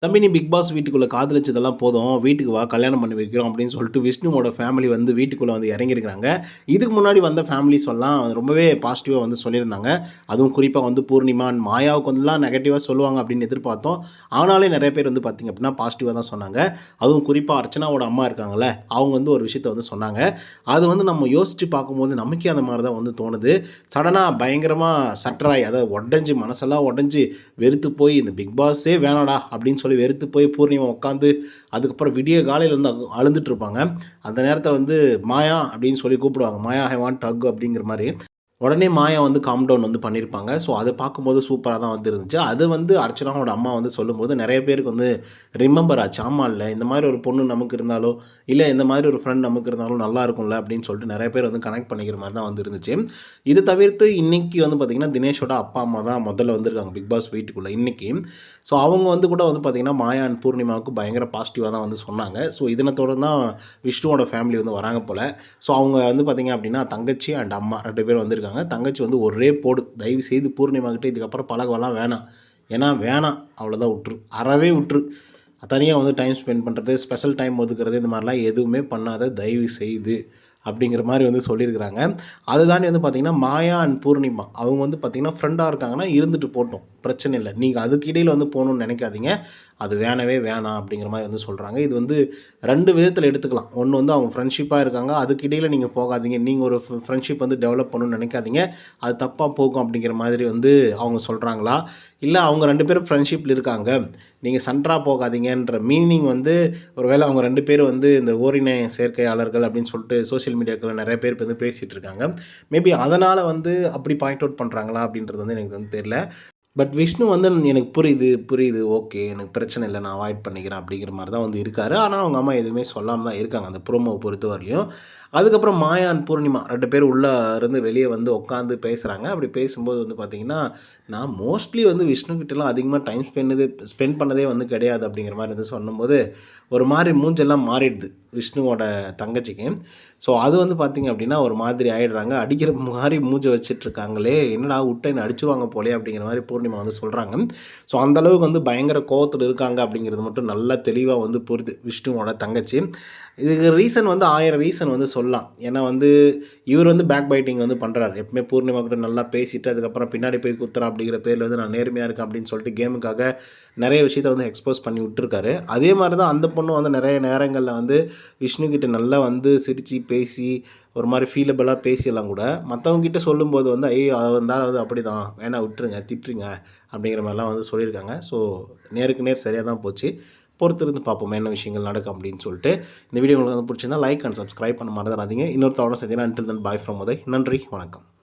தம்பி நீ big pass வீட்டுக்குள்ள காதலிச்சதெல்லாம் போதும். வீட்டுக்கு வா கல்யாணம் பண்ணி வைக்கிறோம் அப்படின்னு சொல்லிட்டு விஷ்ணுவோட ஃபேமிலி வந்து வீட்டுக்குள்ள வந்து இறங்கியிருக்கிறாங்க. இதுக்கு முன்னாடி வந்த ஃபேமிலிஸ்லாம் ரொம்பவே பாசிட்டிவா வந்து சொல்லியிருந்தாங்க. அதுவும் குறிப்பா வந்து பூர்ணிமா, மாயாவுக்கு வந்துலாம் நெகட்டிவா சொல்லுவாங்க அப்படின்னு எதிர்பார்த்தோம். ஆனாலும் நெறைய பேர் வந்து பார்த்தீங்க அப்படின்னா பாசிட்டிவா தான் சொன்னாங்க. அதுவும் குறிப்பா அர்ச்சனாவோட அம்மா இருக்காங்கல்ல, அவங்க வந்து ஒரு விஷயத்த வந்து சொன்னாங்க. அது வந்து நம்ம யோசிச்சு பார்க்கும்போது நமக்கே அந்த மாரி தான் வந்து தோணுது. சடனா பயங்கரமா சட்ராய் அதாவது உடைஞ்சு மனசெல்லாம் உடைஞ்சு வெறுத்து போய் இந்த பிக் பாஸே வேணாடா அப்படின்னு சொல்லி வெறுத்து போய் பூர்ணிமா உட்காந்து அதுக்கப்புறம் விடிய காலையில் வந்து அழுந்துட்டு இருப்பாங்க. அந்த நேரத்தில் வந்து மாயா அப்படின்னு சொல்லி கூப்பிடுவாங்க. மாயா ஐ வாண்ட் ஹக் அப்படிங்கிற மாதிரி. உடனே மாயா வந்து காம் டவுன் வந்து பண்ணியிருப்பாங்க. ஸோ அத பார்க்கும்போது சூப்பரா தான் வந்து இருந்துச்சு. அது வந்து அர்ச்சனாவோட அம்மா வந்து சொல்லும்போது நெறைய பேருக்கு வந்து ரிமெம்பர் ஆச்சு. ஆமால்ல இந்த மாரி ஒரு பொண்ணு நமக்கு இருந்தாலோ, இல்ல இந்த மாரி ஒரு ஃப்ரெண்ட் நமக்கு இருந்தாலும் நல்லா இருக்கும்ல அப்படின்னு சொல்லிட்டு நெறைய பேர் வந்து கனெக்ட் பண்ணிக்கிற மாரி தான் வந்து இருந்துச்சு. இது தவிர்த்து இன்னைக்கு வந்து பார்த்தீங்கன்னா, தினேஷோட அப்பா, அம்மா தான் முதல்ல வந்திருக்காங்க பிக் பாஸ் வீட்டுக்குள்ள இன்னைக்கு. ஸோ அவங்க வந்து கூட வந்து பார்த்தீங்கன்னா, மாயா அண்ட் பூர்ணிமாவுக்கு பயங்கர பாசிட்டிவா தான் வந்து சொன்னாங்க. ஸோ இதன தொடர்ந்து தான் விஷ்ணுவோட ஃபேமிலி வந்து வராங்க போல. ஸோ அவங்க வந்து பார்த்தீங்க அப்படின்னா, தங்கச்சி அண்ட் அம்மா 2 பேரும் வந்திருக்காங்க. தங்கச்சி வந்து ஒரே போடு. தயவு செய்து பூர்ணிமா கிட்ட இதுக்கப்புறம் பழகலாம் வேணாம். ஏன்னா வேணாம். அவ்வளோதான் உட்ரு. அறவே உட்ரு. தனியா வந்து டைம் ஸ்பெண்ட் பண்ணுறது, ஸ்பெஷல் டைம் ஒதுக்குறது இந்த மாரிலாம் எதுவுமே பண்ணாத தயவு செய்து. அப்படிங்கிற மாரி வந்து சொல்லியிருக்கிறாங்க. அத தாண்டி வந்து பார்த்தீங்கன்னா, மாயா அண்ட் பூர்ணிமா அவங்க வந்து பார்த்தீங்கன்னா, ஃப்ரெண்டா இருக்காங்கன்னா இருந்துட்டு போட்டும். பிரச்சனை இல்ல. நீங்க அதுக்கு இடையில வந்து போணும்னு நெனைக்காதீங்க. அது வேணவே வேணாம் அப்படிங்கிற மாரி வந்து சொல்றாங்க. இது வந்து 2 விதத்தில எடுத்துக்கலாம். ஒண்ணு வந்து அவங்க ஃப்ரெண்ட்ஷிப்பா இருக்காங்க. அதுக்கு இடையில நீங்க போகாதீங்க. நீங்க ஒரு ஃப்ரெண்ட்ஷிப் வந்து டெவலப் பண்ணணும்னு நெனைக்காதீங்க. அது தப்பா போகும் அப்படிங்கிற மாதிரி வந்து அவங்க சொல்றாங்களா? இல்ல அவங்க 2 பேரும் ஃப்ரெண்ட்ஷிப்ல இருக்காங்க. நீங்க சண்ட்ரா போகாதீங்கன்ற மீனிங் வந்து ஒருவேள அவங்க 2 பேரும் வந்து இந்த ஓரின சேர்க்கையாளர்கள் அப்படின்னு சொல்லிட்டு சோசியல் மீடியாக்கள்ல நெறைய பேர் இப்ப வந்து பேசிட்டு இருக்காங்க. மேபி அதனால வந்து அப்படி பாயிண்ட் அவுட் பண்றாங்களா? அப்படின்றது வந்து எனக்கு வந்து தெரியல. பட் விஷ்ணு வந்து எனக்கு புரியுது, புரியுது. ஓகே. எனக்கு பிரச்சனை இல்ல. நான் அவாய்ட் பண்ணிக்கிறேன் அப்படிங்கிற மாரி தான் வந்து இருக்காரு. ஆனா, அவங்க அம்மா எதுவுமே சொல்லாம தான் இருக்காங்க. அந்த ப்ரோமோவ பொறுத்தவரையிலும். அதுக்கப்புறம் மாயா அண்ட் பூர்ணிமா 2 பேரும் உள்ள இருந்து வெளிய வந்து உட்காந்து பேசுறாங்க. அப்படி பேசும்போது வந்து பார்த்தீங்கன்னா, நான் மோஸ்ட்லி வந்து விஷ்ணு கிட்டலாம் அதிகமா டைம் ஸ்பெண்ட் பண்ணதே வந்து கிடையாது அப்படிங்கிற மாரி வந்து சொன்னம்போது, ஒரு மாரி மூஞ்செல்லாம் மாறிடுது. விஷ்ணுவோட தங்கச்சிக்கு. ஸோ அது வந்து பார்த்தீங்க அப்படின்னா, ஒரு மாதிரி ஆயிடுறாங்க. அடிக்கிற மாரி மூஞ்ச வச்சுட்ருக்காங்களே! என்னடா உட்டா என்ன அடிச்சுருவாங்க போலயே! அப்படிங்கிற மாரி பூர்ணிமா வந்து சொல்றாங்க. ஸோ அந்த அளவுக்கு வந்து பயங்கர கோவத்தில இருக்காங்க அப்படிங்கிறது மட்டும் நல்லா தெளிவா வந்து புரியுது. விஷ்ணுவோட தங்கச்சி. இதுக்கு ரீசன் வந்து 1000 ரீசன் வந்து சொல்லலாம். ஏன்னா வந்து இவர் வந்து பேக் பைட்டிங் வந்து பண்றாரு. எப்பவுமே பூர்ணிமா கூட நல்லா பேசிட்டு, அதுக்கப்புறம் பின்னாடி போய் குத்துறான் அப்படிங்கிற பேர்ல வந்து நான் நேர்மையா இருக்கேன் அப்படின்னு சொல்லிட்டு கேமுக்காக நெறைய விஷயத்த வந்து எக்ஸ்போஸ் பண்ணி விட்டுருக்காரு. அதே மாரி தான் அந்த பொண்ணும் வந்து நெறைய நேரங்கள்ல வந்து விஷ்ணு கிட்ட நல்லா வந்து சிரிச்சு பேசி, ஒரு மாரி ஃபீலபிளா பேசியெல்லாம் கூட, மத்தவங்க கிட்ட சொல்லும்போது வந்து, "ஐயோ! அது அந்த ஆள் வந்து அப்படிதான். வேணா விட்டுருங்க, திட்டுருங்க." அப்படிங்கிற மாரிலாம் வந்து சொல்லியிருக்காங்க. ஸோ நேருக்கு நேர் சரியா தான் போச்சு. பொறுத்திருந்து பார்ப்போம் என்ன விஷயங்கள் நடக்கும் அப்படின்னு சொல்லிட்டு. இந்த வீடியோ உங்களுக்கு வந்து பிடிச்சிருந்தா லைக் அண்ட் சப்ஸ்கிரைப் பண்ண மறந்துடாதீங்க. இன்னொரு தவணை சந்திக்கலாம். Until then bye from Uday. நன்றி, வணக்கம்.